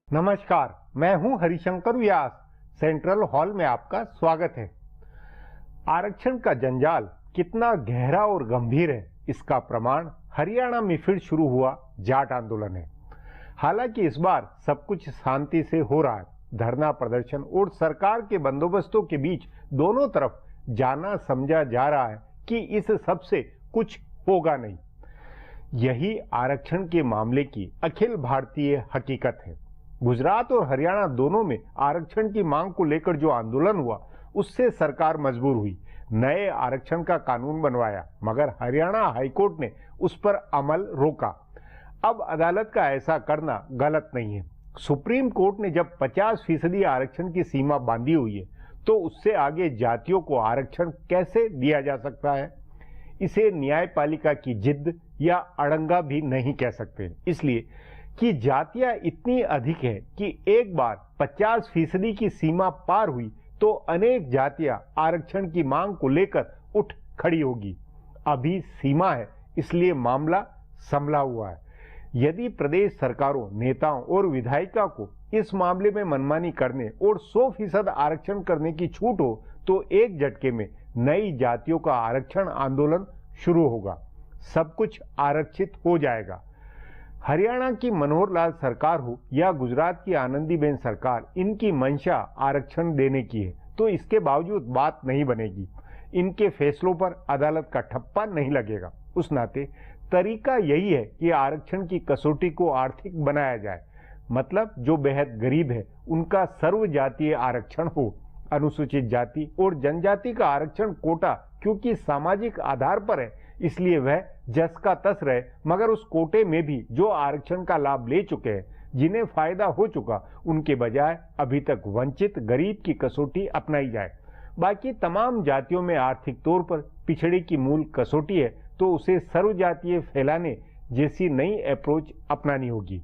नमस्कार, मैं हूं हरिशंकर व्यास। सेंट्रल हॉल में आपका स्वागत है। आरक्षण का जंजाल कितना गहरा और गंभीर है, इसका प्रमाण हरियाणा में फिर शुरू हुआ जाट आंदोलन है। हालांकि इस बार सब कुछ शांति से हो रहा है। धरना प्रदर्शन और सरकार के बंदोबस्तों के बीच दोनों तरफ जाना समझा जा रहा है कि इस सब से कुछ होगा नहीं। यही आरक्षण के मामले की अखिल भारतीय हकीकत है। गुजरात और हरियाणा दोनों में आरक्षण की मांग को लेकर जो आंदोलन हुआ, उससे सरकार मजबूर हुई, नए आरक्षण का कानून बनवाया, मगर हरियाणा हाईकोर्ट ने उस पर अमल रोका। अब अदालत का ऐसा करना गलत नहीं है। सुप्रीम कोर्ट ने जब 50% आरक्षण की सीमा बांधी हुई है, तो उससे आगे जातियों को आरक्षण कैसे दिया जा सकता है? इसे न्यायपालिका की जिद या अड़ंगा भी नहीं कह सकते, इसलिए कि जातियां इतनी अधिक है कि एक बार 50% की सीमा पार हुई तो अनेक जातियां आरक्षण की मांग को लेकर उठ खड़ी होगी। अभी सीमा है, इसलिए मामला संभला हुआ है। यदि प्रदेश सरकारों, नेताओं और विधायिका को इस मामले में मनमानी करने और 100% आरक्षण करने की छूट हो, तो एक झटके में नई जातियों का आरक्षण आंदोलन शुरू होगा। सब कुछ आरक्षित हो जाएगा। हरियाणा की मनोहर लाल सरकार हो या गुजरात की आनंदीबेन सरकार, इनकी मंशा आरक्षण देने की है, तो इसके बावजूद बात नहीं बनेगी। इनके फैसलों पर अदालत का ठप्पा नहीं लगेगा। उस नाते तरीका यही है कि आरक्षण की कसौटी को आर्थिक बनाया जाए, मतलब जो बेहद गरीब है उनका सर्वजातीय आरक्षण हो। अनुसूचित जाति और जनजाति का आरक्षण कोटा क्योंकि सामाजिक आधार पर है, इसलिए वह जस का तस रहे, मगर उस कोटे में भी जो आरक्षण का लाभ ले चुके हैं, जिन्हें फायदा हो चुका, उनके बजाय अभी तक वंचित गरीब की कसौटी अपनाई जाए। बाकी तमाम जातियों में आर्थिक तौर पर पिछड़े की मूल कसौटी है, तो उसे सर्वजातीय फैलाने जैसी नई अप्रोच अपनानी होगी।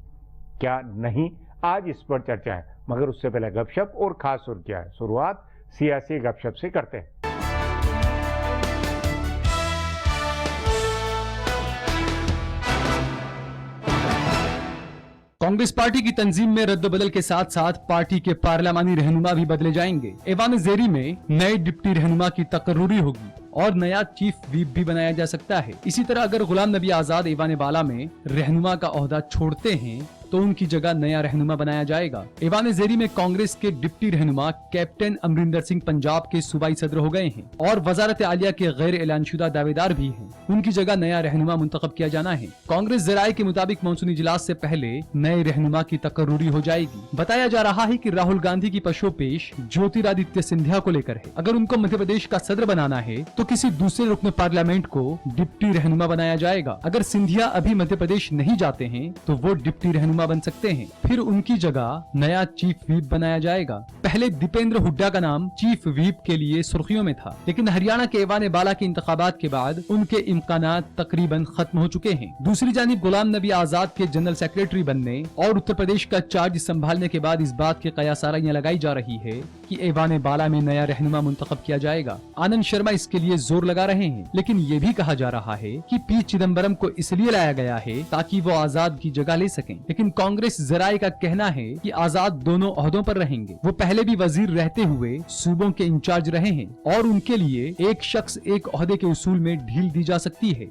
क्या नहीं, आज इस पर चर्चा है, मगर उससे पहले गपशप और खास सुर्खियां है। शुरुआत सियासी गपशप से करते हैं। कांग्रेस पार्टी की तंजीम में रद्द-बदल के साथ साथ पार्टी के पार्लियामानी रहनुमा भी बदले जाएंगे। ऐवान ज़ेरी में नए डिप्टी रहनुमा की तकर्रुरी होगी और नया चीफ व्हिप भी बनाया जा सकता है। इसी तरह अगर गुलाम नबी आजाद ऐवान बाला में रहनुमा का ओहदा छोड़ते हैं तो उनकी जगह नया रहनुमा बनाया जाएगा। ऐवान ज़ेरी में कांग्रेस के डिप्टी रहनुमा कैप्टन अमरिंदर सिंह पंजाब के सूबाई सदर हो गए हैं और वजारत आलिया के गैर ऐलानशुदा दावेदार भी हैं। उनकी जगह नया रहनुमा मुंतखब किया जाना है। कांग्रेस जराये के मुताबिक मानसूनी इजलास से पहले नए रहनुमा की तकर्रुरी हो जाएगी। बताया जा रहा है कि राहुल गांधी की पशोपेश ज्योतिरादित्य सिंधिया को लेकर है। अगर उनको मध्य प्रदेश का सदर बनाना है तो किसी दूसरे रुकन पार्लियामेंट को डिप्टी रहनुमा बनाया जाएगा। अगर सिंधिया अभी मध्य प्रदेश नहीं जाते हैं तो वो डिप्टी रहनुमा बन सकते हैं। फिर उनकी जगह नया चीफ व्हिप बनाया जाएगा। पहले दीपेंद्र हुड्डा का नाम चीफ व्हिप के लिए सुर्खियों में था, लेकिन हरियाणा के ऐवान बाला के इंतखाबात के बाद उनके इम्कानात तकरीबन खत्म हो चुके हैं। दूसरी जानिब गुलाम नबी आजाद के जनरल सेक्रेटरी बनने और उत्तर प्रदेश का चार्ज संभालने के बाद इस बात की कयासाराइयां लगाई जा रही है कि ऐवान बाला में नया रहनुमा मुंतखब किया जाएगा। आनंद शर्मा इसके लिए जोर लगा रहे हैं, लेकिन ये भी कहा जा रहा है कि पी चिदम्बरम को इसलिए लाया गया है ताकि वो आजाद की जगह ले सकें। लेकिन कांग्रेस जराये का कहना है कि आजाद दोनों ओहदों पर रहेंगे। वो पहले भी वजीर रहते हुए सूबों के इंचार्ज रहे हैं और उनके लिए एक शख्स एक ओहदे के उसूल में ढील दी जा सकती है।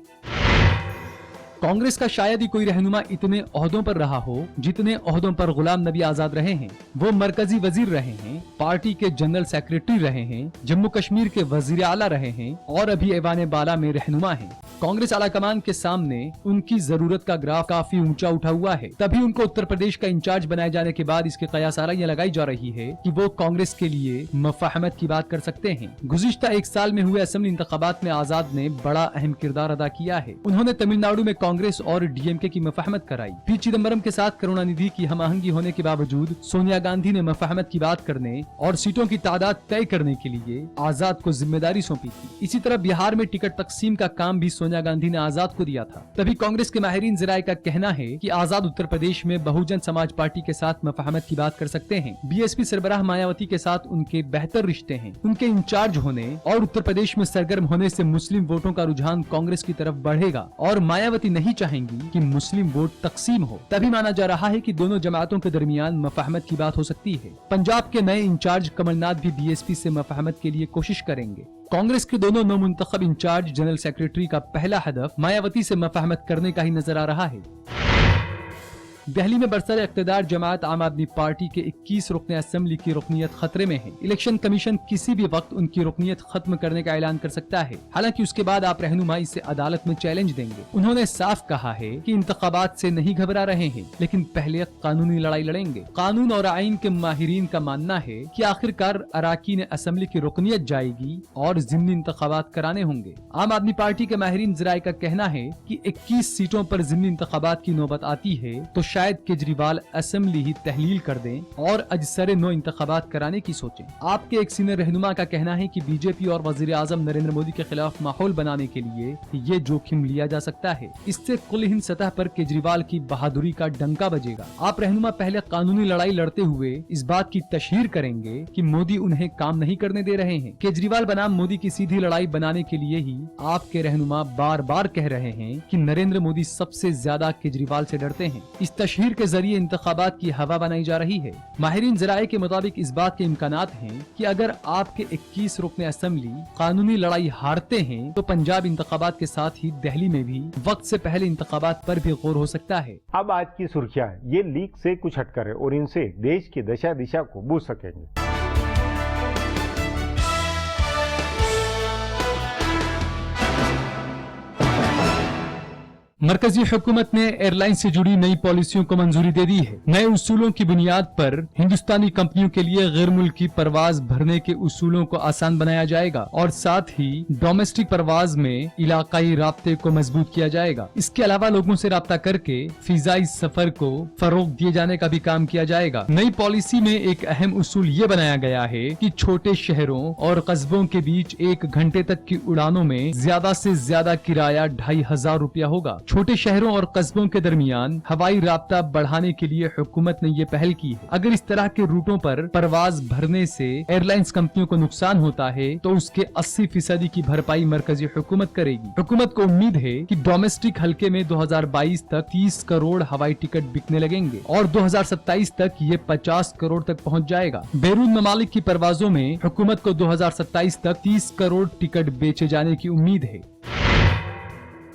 कांग्रेस का शायद ही कोई रहनुमा इतने ओहदों पर रहा हो जितने ओहदों पर गुलाम नबी आजाद रहे हैं। वो मरकजी वजीर रहे हैं, पार्टी के जनरल सेक्रेटरी रहे हैं, जम्मू कश्मीर के वजीर आला रहे हैं और अभी ऐवान बाला में रहनुमा हैं। कांग्रेस आला कमान के सामने उनकी जरूरत का ग्राफ काफी ऊंचा उठा हुआ है। तभी उनको उत्तर प्रदेश का इंचार्ज बनाए जाने के बाद इसकी कयासाराइयां लगाई जा रही है कि वो कांग्रेस के लिए मफाहमत की बात कर सकते हैं। गुज़िश्ता एक साल में हुए असेंबली इंतखाबात में आजाद ने बड़ा अहम किरदार अदा किया है। उन्होंने तमिलनाडु में कांग्रेस और डीएमके की मफाहमत कराई। पी चिदम्बरम के साथ करुणानिधि की हमआहंगी होने के बावजूद सोनिया गांधी ने मफाहमत की बात करने और सीटों की तादाद तय करने के लिए आजाद को जिम्मेदारी सौंपी थी। इसी तरह बिहार में टिकट तकसीम का काम भी सोनिया गांधी ने आजाद को दिया था। तभी कांग्रेस के माहिरीन ज़राए का कहना है कि आजाद उत्तर प्रदेश में बहुजन समाज पार्टी के साथ मफाहमत की बात कर सकते हैं। बीएसपी सरबराह मायावती के साथ उनके बेहतर रिश्ते हैं। उनके इंचार्ज होने और उत्तर प्रदेश में सरगर्म होने से मुस्लिम वोटों का रुझान कांग्रेस की तरफ बढ़ेगा और मायावती नहीं नहीं चाहेंगी कि मुस्लिम वोट तकसीम हो। तभी माना जा रहा है कि दोनों जमातों के दरमियान मफाहमत की बात हो सकती है। पंजाब के नए इंचार्ज कमलनाथ भी बीएसपी से मफाहमत के लिए कोशिश करेंगे। कांग्रेस के दोनों नवमुंतखब इंचार्ज जनरल सेक्रेटरी का पहला हदफ मायावती से मफाहमत करने का ही नजर आ रहा है। दिल्ली में बरसर इख्तिदार जमात आम आदमी पार्टी के 21 रुकने असेंबली की रुकनियत खतरे में है। इलेक्शन कमीशन किसी भी वक्त उनकी रुकनियत खत्म करने का ऐलान कर सकता है। हालांकि उसके बाद आप रहनुमा इसे अदालत में चैलेंज देंगे। उन्होंने साफ कहा है कि इंतखाबात से नहीं घबरा रहे हैं, लेकिन पहले कानूनी लड़ाई लड़ेंगे। कानून और आइन के माहिरीन का मानना है कि आखिरकार अराकीन असेंबली की रुकनियत जाएगी और ज़िमनी इंतखाबात कराने होंगे। आम आदमी पार्टी के माहिरीन ज़राए का कहना है कि 21 सीटों पर ज़िमनी इंतखाबात की नौबत आती है तो शायद केजरीवाल असेंबली ही तहलील कर दें और अजसरे नो इंतखाबात कराने की सोचें। आपके एक सीनियर रहनुमा का कहना है कि बीजेपी और वजीर आजम नरेंद्र मोदी के खिलाफ माहौल बनाने के लिए ये जोखिम लिया जा सकता है। इससे कुल हिंद सतह पर केजरीवाल की बहादुरी का डंका बजेगा। आप रहनुमा पहले कानूनी लड़ाई लड़ते हुए इस बात की तशहीर करेंगे कि मोदी उन्हें काम नहीं करने दे रहे हैं। केजरीवाल बनाम मोदी की सीधी लड़ाई बनाने के लिए ही आपके रहनुमा बार बार कह रहे हैं कि नरेंद्र मोदी सबसे ज्यादा केजरीवाल से डरते हैं। इस तशहीर के जरिए इंतखाबात की हवा बनाई जा रही है। माहिरीन ज़राए के मुताबिक इस बात के इम्कानात हैं कि अगर आपके 21 रुकने असेंबली कानूनी लड़ाई हारते हैं तो पंजाब इंतखाबात के साथ ही दिल्ली में भी वक्त से पहले इंतखाबात पर भी गौर हो सकता है। अब आज की सुर्खियां ये लीक से कुछ हटकर है और इनसे देश की दशा दिशा को बूझ सकेंगे। मरकजी हुकूमत ने एयरलाइन से जुड़ी नई पॉलिसियों को मंजूरी दे दी है। नए उसूलों की बुनियाद पर हिंदुस्तानी कंपनियों के लिए गैर मुल्की परवाज भरने के उसूलों को आसान बनाया जाएगा और साथ ही डोमेस्टिक परवाज में इलाकाई राब्ते को मजबूत किया जाएगा। इसके अलावा लोगों से राब्ता करके फिजाई सफर को फरोग दिए जाने का भी काम किया जाएगा। नई पॉलिसी में एक अहम उसूल ये बनाया गया है कि छोटे शहरों और कस्बों के बीच 1 घंटे तक की उड़ानों में ज्यादा से ज्यादा किराया 2500 रुपया होगा। छोटे शहरों और कस्बों के दरमियान हवाई राब्ता बढ़ाने के लिए हुकूमत ने ये पहल की है। अगर इस तरह के रूटों पर परवाज भरने से एयरलाइंस कंपनियों को नुकसान होता है तो उसके 80% की भरपाई मरकजी हुकूमत करेगी। हुकूमत को उम्मीद है कि डोमेस्टिक हल्के में 2022 तक 30 करोड़ हवाई टिकट बिकने लगेंगे और 2027 तक ये 50 करोड़ तक पहुँच जाएगा। बैरून ममालिक की परवाजों में हुकूमत को 2027 तक 30 करोड़ टिकट बेचे जाने की उम्मीद है।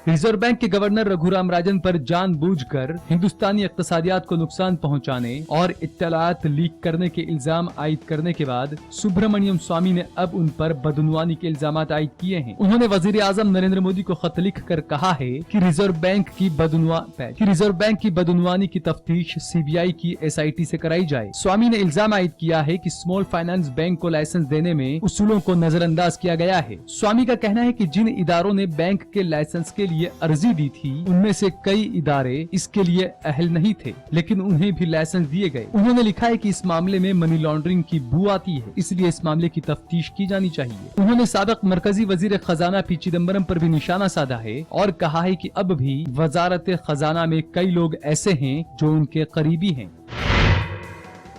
रिजर्व बैंक के गवर्नर रघुराम राजन पर जानबूझकर हिंदुस्तानी इक्तिसादियात को नुकसान पहुंचाने और इत्तलात लीक करने के इल्जाम आयद करने के बाद सुब्रमण्यम स्वामी ने अब उन पर बदनुवानी के इल्जाम आयद किए हैं। उन्होंने वजीर आजम नरेंद्र मोदी को खत लिख कर कहा है कि रिजर्व बैंक की बदनुवानी की तफ्तीश CBI की SIT से कराई जाए। स्वामी ने इल्जाम आयद किया है कि स्मॉल फाइनेंस बैंक को लाइसेंस देने में उसूलों को नजरअंदाज किया गया है। स्वामी का कहना है कि जिन इदारों ने बैंक के लाइसेंस के लिए अर्जी दी थी उनमें से कई इदारे इसके लिए अहल नहीं थे, लेकिन उन्हें भी लाइसेंस दिए गए। उन्होंने लिखा है कि इस मामले में मनी लॉन्ड्रिंग की बू आती है, इसलिए इस मामले की तफ्तीश की जानी चाहिए। उन्होंने साबिक मरकजी वजीर खजाना पी चिदम्बरम पर भी निशाना साधा है और कहा है कि अब भी वजारत खजाना में कई लोग ऐसे हैं जो उनके करीबी हैं।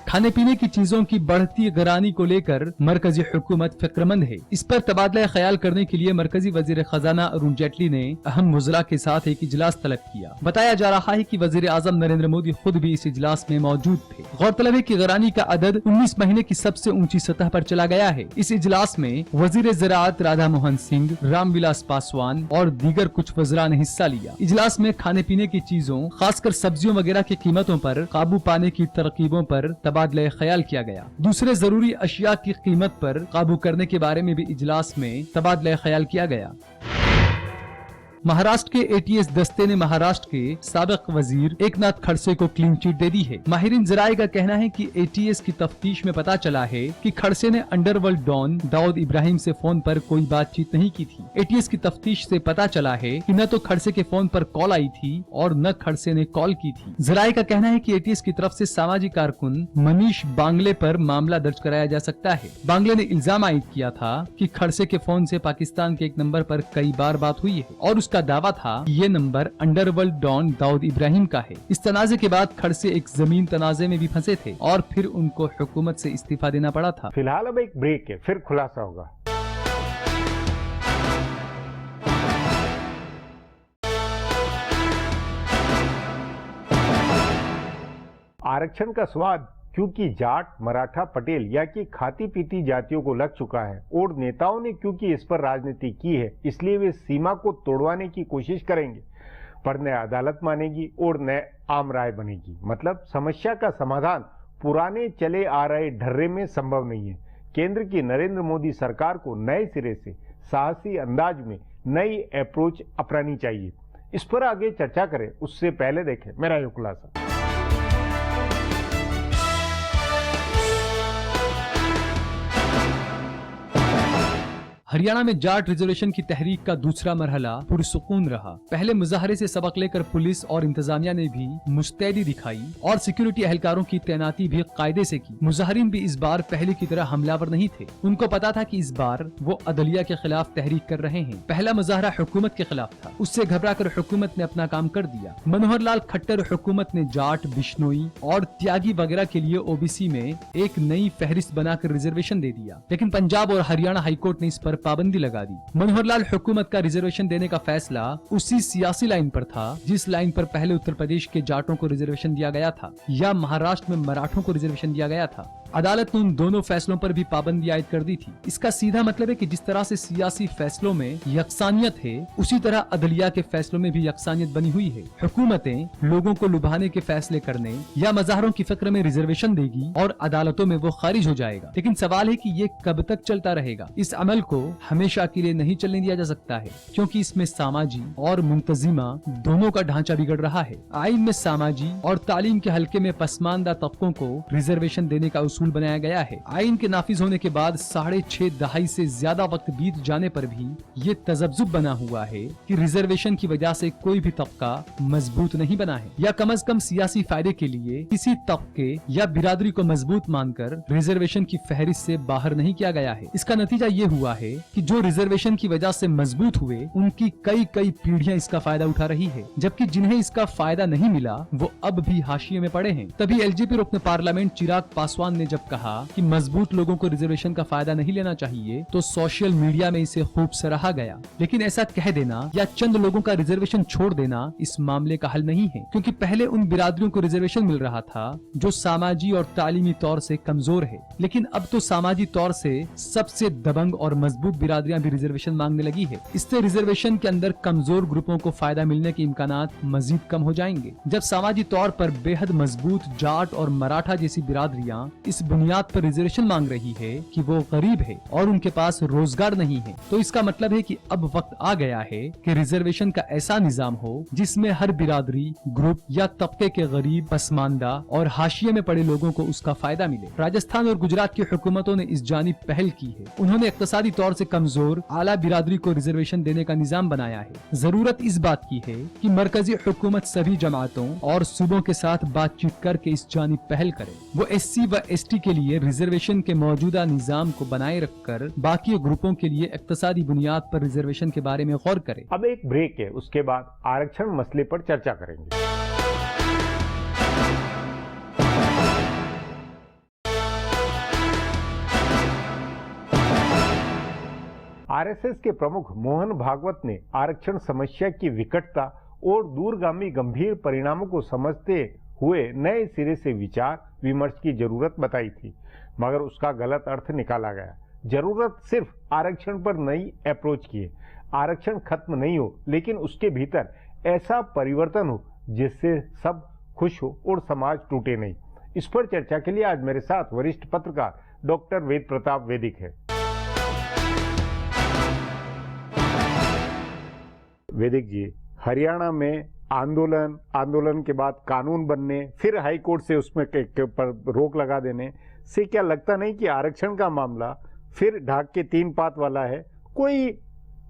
खाने पीने की चीजों की बढ़ती गिरानी को लेकर मरकजी हुकूमत फिक्रमंद है। इस पर तबादला ख्याल करने के लिए मरकजी वजीर खजाना अरुण जेटली ने अहम वज़रा के साथ एक इजलास तलब किया। बताया जा रहा है कि वजीर आजम नरेंद्र मोदी खुद भी इस इजलास में मौजूद थे। गौरतलब है कि गिरानी का अदद 19 महीने की सबसे ऊंची सतह पर चला गया है। इस इजलास में वजीर ज़राअत राधा मोहन सिंह, रामविलास पासवान और दीगर कुछ वज़रा ने हिस्सा लिया। इजलास में खाने पीने की चीजों खासकर सब्जियों वगैरह की कीमतों पर काबू पाने की तरकीबों पर तबादला ख्याल किया गया। दूसरे जरूरी अशिया की कीमत पर काबू करने के बारे में भी इजलास में तबादला ख्याल किया गया। महाराष्ट्र के ATS दस्ते ने महाराष्ट्र के साबिक वजीर एकनाथ खड़से को क्लीन चिट दे दी है। माहिरीन ज़राए का कहना है कि ATS की तफ्तीश में पता चला है कि खड़से ने अंडरवर्ल्ड डॉन दाऊद इब्राहिम से फोन पर कोई बातचीत नहीं की थी। ATS की तफ्तीश से पता चला है कि न तो खड़से के फोन पर कॉल आई थी और न खड़से ने कॉल की थी। ज़राए का कहना है कि ATS की तरफ से सामाजिक कारकुन मनीष बांगले पर मामला दर्ज कराया जा सकता है। बांगले ने इल्जाम आयद किया था कि खड़से के फोन से पाकिस्तान के एक नंबर पर कई बार बात हुई है और उसका दावा था ये number underworld don Dawood Ibrahim का है। इस तनाजे के बाद खड़से एक जमीन तनाजे में भी फंसे थे और फिर उनको हुकूमत से इस्तीफा देना पड़ा था। फिलहाल अब एक ब्रेक है, फिर खुलासा होगा। आरक्षण का स्वाद क्योंकि जाट, मराठा, पटेल या कि खाती पीती जातियों को लग चुका है और नेताओं ने क्योंकि इस पर राजनीति की है, इसलिए वे सीमा को तोड़वाने की कोशिश करेंगे। पर न अदालत मानेगी और न आम राय बनेगी। मतलब समस्या का समाधान पुराने चले आ रहे ढर्रे में संभव नहीं है। केंद्र की नरेंद्र मोदी सरकार को नए सिरे से साहसी अंदाज में नई अप्रोच अपनानी चाहिए। इस पर आगे चर्चा करें उससे पहले देखें मेरा ये खुलासा। हरियाणा में जाट रिजर्वेशन की तहरीक का दूसरा मरहला पुरसुकून रहा। पहले मुजाहरे से सबक लेकर पुलिस और इंतजामिया ने भी मुस्तैदी दिखाई और सिक्योरिटी एहलकारों की तैनाती भी कायदे से की। मुजाहरीन भी इस बार पहले की तरह हमलावर नहीं थे। उनको पता था कि इस बार वो अदलिया के खिलाफ तहरीक कर रहे हैं। पहला मुजाहरा हुकूमत के खिलाफ था, उससे घबराकर हुकूमत ने अपना काम कर दिया। मनोहर लाल खट्टर हुकूमत ने जाट, बिश्नोई और त्यागी वगैरह के लिए ओबीसी में एक नई फहरिस्त बनाकर रिजर्वेशन दे दिया, लेकिन पंजाब और हरियाणा हाईकोर्ट ने इस पर पाबंदी लगा दी। मनोहर लाल हुकूमत का रिजर्वेशन देने का फैसला उसी सियासी लाइन पर था जिस लाइन पर पहले उत्तर प्रदेश के जाटों को रिजर्वेशन दिया गया था या महाराष्ट्र में मराठों को रिजर्वेशन दिया गया था। अदालत ने उन दोनों फैसलों पर भी पाबंदी आयद कर दी थी। इसका सीधा मतलब है कि जिस तरह से सियासी फैसलों में यकसानियत है, उसी तरह अदलिया के फैसलों में भी यकसानियत बनी हुई है। हुकूमतें लोगों को लुभाने के फैसले करने या मज़ाहरों की फिक्र में रिजर्वेशन देगी और अदालतों में वो खारिज हो जाएगा। लेकिन सवाल है कि ये कब तक चलता रहेगा। इस अमल को हमेशा के लिए नहीं चलने दिया जा सकता है, क्योंकि इसमें सामाजी और मुंतजिमा दोनों का ढांचा बिगड़ रहा है। आइन में सामाजी और तालीम के हल्के में पसमानदा तबकों को रिजर्वेशन देने का उसूल बनाया गया है। आइन के नाफिज होने के बाद 6.5 दहाई से ज्यादा वक्त बीत जाने पर भी ये तजब्जुब बना हुआ है कि रिजर्वेशन की वजह से कोई भी तबका मजबूत नहीं बना है, या कम अज कम सियासी फायदे के लिए किसी तबके या बिरादरी को मजबूत मानकर रिजर्वेशन की फहरिस्त से बाहर नहीं किया गया है। इसका नतीजा ये हुआ है कि जो रिजर्वेशन की वजह से मजबूत हुए, उनकी कई पीढ़ियां इसका फायदा उठा रही है, जबकि जिन्हें इसका फायदा नहीं मिला वो अब भी हाशिए में पड़े हैं। तभी एलजेपी रुकन पार्लियामेंट चिराग पासवान ने जब कहा कि मजबूत लोगों को रिजर्वेशन का फायदा नहीं लेना चाहिए, तो सोशल मीडिया में इसे खूब सराहा गया। लेकिन ऐसा कह देना या चंद लोगों का रिजर्वेशन छोड़ देना इस मामले का हल नहीं है, क्योंकि पहले उन बिरादरियों को रिजर्वेशन मिल रहा था जो सामाजी और तालीमी तौर से कमजोर है, लेकिन अब तो सामाजी तौर से सबसे दबंग और मजबूत बिरादरियां भी रिजर्वेशन मांगने लगी है। इससे रिजर्वेशन के अंदर कमजोर ग्रुपों को फायदा मिलने के इम्कानात मजीद कम हो जाएंगे। जब सामाजी तौर पर बेहद मजबूत जाट और मराठा जैसी बिरादरियां इस बुनियाद पर रिजर्वेशन मांग रही है कि वो गरीब है और उनके पास रोजगार नहीं है, तो इसका मतलब है कि अब वक्त आ गया है कि रिजर्वेशन का ऐसा निजाम हो जिसमें हर बिरादरी, ग्रुप या तबके के गरीब, पसमानदा और हाशिए में पड़े लोगों को उसका फायदा मिले। राजस्थान और गुजरात की हुकूमतों ने इस जानिब पहल की है। उन्होंने इक्तसादी तौर से कमजोर आला बिरादरी को रिजर्वेशन देने का निजाम बनाया है। जरूरत इस बात की है कि मरकजी हुकूमत सभी जमातों और सूबों के साथ बातचीत करके इस जानिब पहल करे। वो SC व ST के लिए रिजर्वेशन के मौजूदा निजाम को बनाए रखकर बाकी ग्रुपों के लिए इक्तसादी बुनियाद पर रिजर्वेशन के बारे में गौर करे। अब एक ब्रेक है, उसके बाद आरक्षण मसले पर चर्चा करेंगे। आरएसएस के प्रमुख मोहन भागवत ने आरक्षण समस्या की विकटता और दूरगामी गंभीर परिणामों को समझते हुए नए सिरे से विचार विमर्श की जरूरत बताई थी, मगर उसका गलत अर्थ निकाला गया। जरूरत सिर्फ आरक्षण पर नई अप्रोच की है। आरक्षण खत्म नहीं हो, लेकिन उसके भीतर ऐसा परिवर्तन हो जिससे सब खुश हो और समाज टूटे नहीं। इस पर चर्चा के लिए आज मेरे साथ वरिष्ठ पत्रकार डॉक्टर वेद प्रताप वैदिक है। वैदिक जी, हरियाणा में आंदोलन के बाद कानून बनने, फिर हाई कोर्ट से उसमें के ऊपर रोक लगा देने से क्या लगता नहीं कि आरक्षण का मामला फिर ढाक के 3 पात वाला है, कोई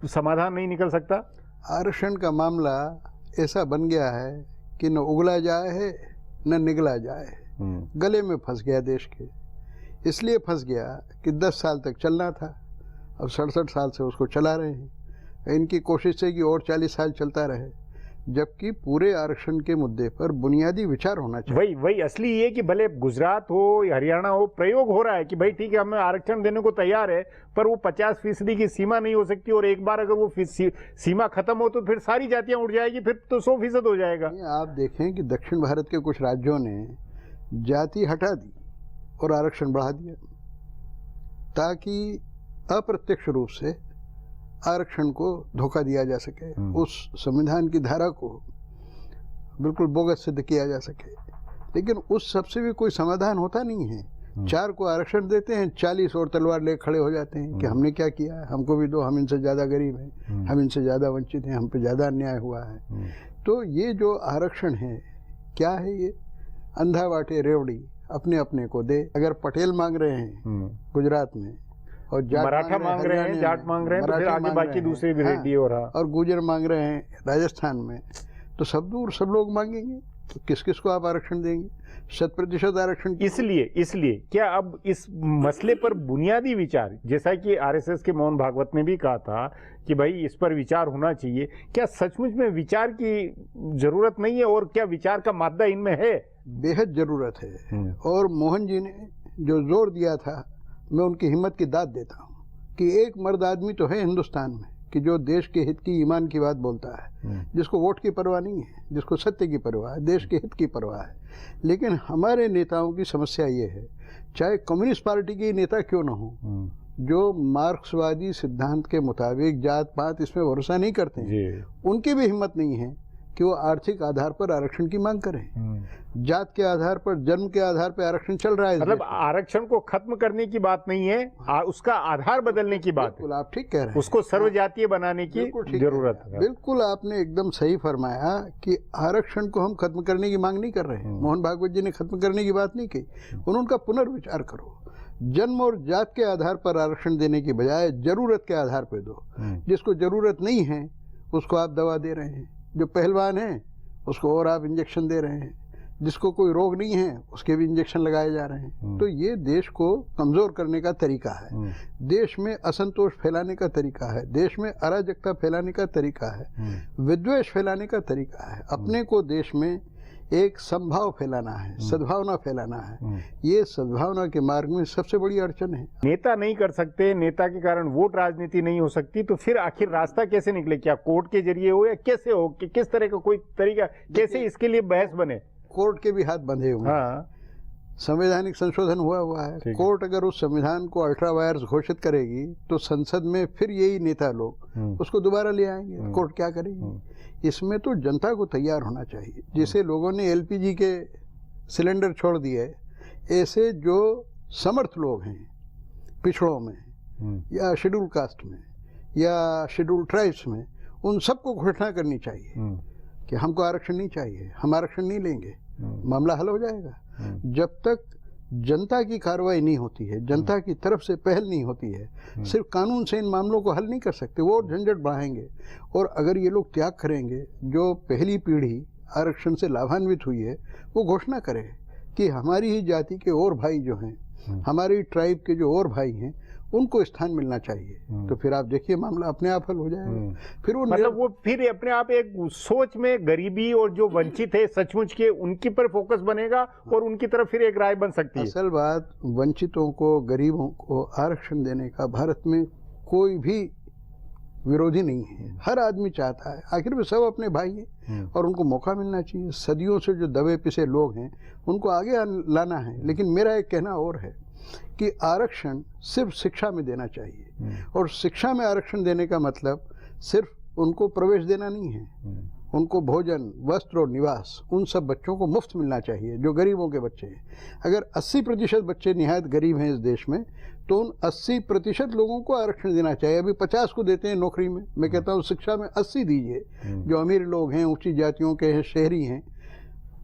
समाधान नहीं निकल सकता? आरक्षण का मामला ऐसा बन गया है कि न उगला जाए है न निगला जाए, गले में फंस गया देश के। इसलिए फंस गया कि 10 साल तक चलना था, अब 67 साल से उसको चला रहे हैं। इनकी कोशिश है कि और 40 साल चलता रहे, जबकि पूरे आरक्षण के मुद्दे पर बुनियादी विचार होना चाहिए। वही असली ये कि भले गुजरात हो या हरियाणा हो, प्रयोग हो रहा है कि भाई ठीक है, हमें आरक्षण देने को तैयार है, पर वो 50% की सीमा नहीं हो सकती, और एक बार अगर वो सीमा खत्म हो तो फिर सारी जातियां उड़ जाएगी, फिर तो 100% हो जाएगा। आप देखें कि दक्षिण भारत के कुछ राज्यों ने जाति हटा दी और आरक्षण बढ़ा दिया, ताकि अप्रत्यक्ष रूप से आरक्षण को धोखा दिया जा सके, उस संविधान की धारा को बिल्कुल बोगस सिद्ध किया जा सके। लेकिन उस सबसे भी कोई समाधान होता नहीं है। 4 को आरक्षण देते हैं, 40 और तलवार ले खड़े हो जाते हैं कि हमने क्या किया है, हमको भी दो, हम इनसे ज़्यादा गरीब हैं, हम इनसे ज़्यादा वंचित हैं, हम पे ज़्यादा अन्याय हुआ है। तो ये जो आरक्षण है क्या है, ये अंधा बाटे रेवड़ी अपने अपने को दे। अगर पटेल मांग रहे हैं गुजरात में और मराठा मांग रहे हैं, जाट मांग रहे हैं, तो फिर आगे बाकी दूसरे भी रेडी हो रहा, और गुजर मांग रहे हैं राजस्थान में, तो सब लोग मांगेंगे, तो किस किस को आप आरक्षण देंगे? 100% आरक्षण। इसलिए क्या अब इस मसले पर बुनियादी विचार, जैसा कि आरएसएस के मोहन भागवत ने भी कहा था कि भाई इस पर विचार होना चाहिए, क्या सचमुच में विचार की जरूरत नहीं है, और क्या विचार का मादा इनमें है? बेहद जरूरत है। और मोहन जी ने जो जोर दिया था, मैं उनकी हिम्मत की दाद देता हूँ कि एक मर्द आदमी तो है हिंदुस्तान में कि जो देश के हित की, ईमान की बात बोलता है, जिसको वोट की परवाह नहीं है, जिसको सत्य की परवाह है, देश के हित की परवाह है। लेकिन हमारे नेताओं की समस्या ये है, चाहे कम्युनिस्ट पार्टी के नेता क्यों न हो, जो मार्क्सवादी सिद्धांत के मुताबिक जात पात इसमें भरोसा नहीं करते हैं, उनकी भी हिम्मत नहीं है कि वो आर्थिक आधार पर आरक्षण की मांग करें। जात के आधार पर, जन्म के आधार पर आरक्षण चल रहा है। मतलब आरक्षण को खत्म करने की बात नहीं है, उसका आधार बदलने की बात है। आप ठीक कह रहे हैं, उसको सर्वजातीय बनाने की जरूरत है। बिल्कुल आपने एकदम सही फरमाया कि आरक्षण को हम खत्म करने की मांग नहीं कर रहे हैं। मोहन भागवत जी ने खत्म करने की बात नहीं की, उन्होंने उनका पुनर्विचार करो। जन्म और जात के आधार पर आरक्षण देने की बजाय जरूरत के आधार पर दो। जिसको जरूरत नहीं है उसको आप दवा दे रहे हैं, जो पहलवान है उसको और आप इंजेक्शन दे रहे हैं, जिसको कोई रोग नहीं है उसके भी इंजेक्शन लगाए जा रहे हैं। तो ये देश को कमजोर करने का तरीका है, देश में असंतोष फैलाने का तरीका है, देश में अराजकता फैलाने का तरीका है, विद्वेष फैलाने का तरीका है। अपने को देश में एक संभाव फैलाना है, सद्भावना फैलाना है। ये सद्भावना के मार्ग में सबसे बड़ी अड़चन है। नेता नहीं कर सकते, नेता के कारण वोट राजनीति नहीं हो सकती, तो फिर आखिर रास्ता कैसे निकले? क्या कोर्ट के जरिए हो या कैसे हो, कि किस तरह का कोई तरीका, कैसे इसके लिए बहस बने? कोर्ट के भी हाथ बंधे हुए हैं। संवैधानिक संशोधन हुआ है। कोर्ट अगर उस संविधान को अल्ट्रा वायर्स घोषित करेगी तो संसद में फिर यही नेता लोग उसको दोबारा ले आएंगे। कोर्ट क्या करेगी? इसमें तो जनता को तैयार होना चाहिए। जैसे लोगों ने एलपीजी के सिलेंडर छोड़ दिए, ऐसे जो समर्थ लोग हैं पिछड़ों में या शेड्यूल कास्ट में या शेड्यूल ट्राइब्स में, उन सबको घोषणा करनी चाहिए कि हमको आरक्षण नहीं चाहिए, हम आरक्षण नहीं लेंगे, मामला हल हो जाएगा। जब तक जनता की कार्रवाई नहीं होती है, जनता की तरफ से पहल नहीं होती है, सिर्फ कानून से इन मामलों को हल नहीं कर सकते, वो झंझट बढ़ाएंगे। और अगर ये लोग त्याग करेंगे, जो पहली पीढ़ी आरक्षण से लाभान्वित हुई है वो घोषणा करे कि हमारी ही जाति के और भाई जो हैं, हमारी ट्राइब के जो और भाई हैं, उनको स्थान मिलना चाहिए, तो फिर आप देखिए मामला अपने आप हल हो जाएगा। फिर वो मतलब वो फिर अपने आप एक सोच में गरीबी और जो वंचित है सचमुच के, उनकी पर फोकस बनेगा और उनकी तरफ फिर एक राय बन सकती है। असल बात, वंचितों को, गरीबों को आरक्षण देने का भारत में कोई भी विरोधी नहीं है। हर आदमी चाहता है, आखिर में सब अपने भाई हैं और उनको मौका मिलना चाहिए। सदियों से जो दबे पिसे लोग हैं उनको आगे लाना है। लेकिन मेरा एक कहना और है कि आरक्षण सिर्फ शिक्षा में देना चाहिए, और शिक्षा में आरक्षण देने का मतलब सिर्फ उनको प्रवेश देना नहीं है, उनको भोजन, वस्त्र और निवास उन सब बच्चों को मुफ्त मिलना चाहिए जो गरीबों के बच्चे हैं। अगर 80% बच्चे निहायत गरीब हैं इस देश में, तो उन 80% लोगों को आरक्षण देना चाहिए। अभी 50 को देते हैं नौकरी में, मैं कहता हूँ शिक्षा में 80 दीजिए। जो अमीर लोग हैं, ऊंची जातियों के हैं, शहरी हैं,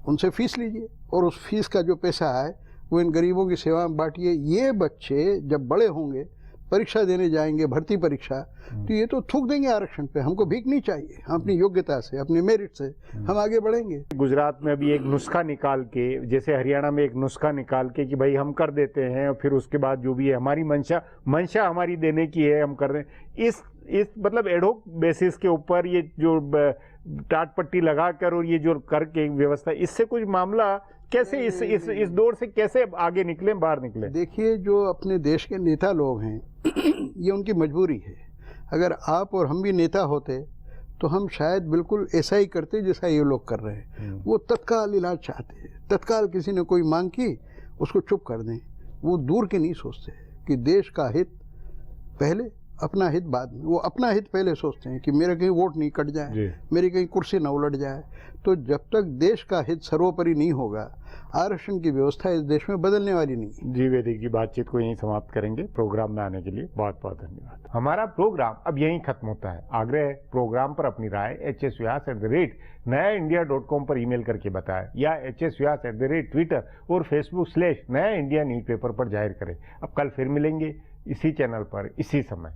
उनसे फीस लीजिए और उस फीस का जो पैसा आए वो इन गरीबों की सेवा में बांटिए। ये बच्चे जब बड़े होंगे, परीक्षा देने जाएंगे, भर्ती परीक्षा, तो ये तो थूक देंगे आरक्षण पे। हमको भीख नहीं चाहिए, हम अपनी योग्यता से, अपनी मेरिट से हम आगे बढ़ेंगे। गुजरात में अभी एक नुस्खा निकाल के, जैसे हरियाणा में एक नुस्खा निकाल के कि भाई हम कर देते हैं, और फिर उसके बाद जो भी है हमारी मंशा हमारी देने की है, हम कर रहे हैं। इस मतलब एडहोक बेसिस के ऊपर ये जो टाट पट्टी लगाकर और ये जो करके व्यवस्था, इससे कुछ मामला कैसे इस दौर से कैसे आगे निकले, बाहर निकले? देखिए, जो अपने देश के नेता लोग हैं ये उनकी मजबूरी है। अगर आप और हम भी नेता होते तो हम शायद बिल्कुल ऐसा ही करते जैसा ये लोग कर रहे हैं। वो तत्काल इलाज चाहते हैं, तत्काल किसी ने कोई मांग की उसको चुप कर दें। वो दूर के नहीं सोचते कि देश का हित पहले, अपना हित बाद में। वो अपना हित पहले सोचते हैं कि मेरा कहीं वोट नहीं कट जाए, मेरी कहीं कुर्सी न उलट जाए। तो जब तक देश का हित सर्वोपरि नहीं होगा, आरक्षण की व्यवस्था इस देश में बदलने वाली नहीं। जी वैदिक जी, बातचीत को यहीं समाप्त करेंगे। प्रोग्राम में आने के लिए बहुत बहुत धन्यवाद। हमारा प्रोग्राम अब यहीं खत्म होता है। आग्रह है प्रोग्राम पर अपनी राय hsvyas@nayaindia.com पर ईमेल करके बताएं या hsvyas@Twitter और Facebook/नया इंडिया न्यूज़पेपर पर जाहिर करें। अब कल फिर मिलेंगे इसी चैनल पर इसी समय।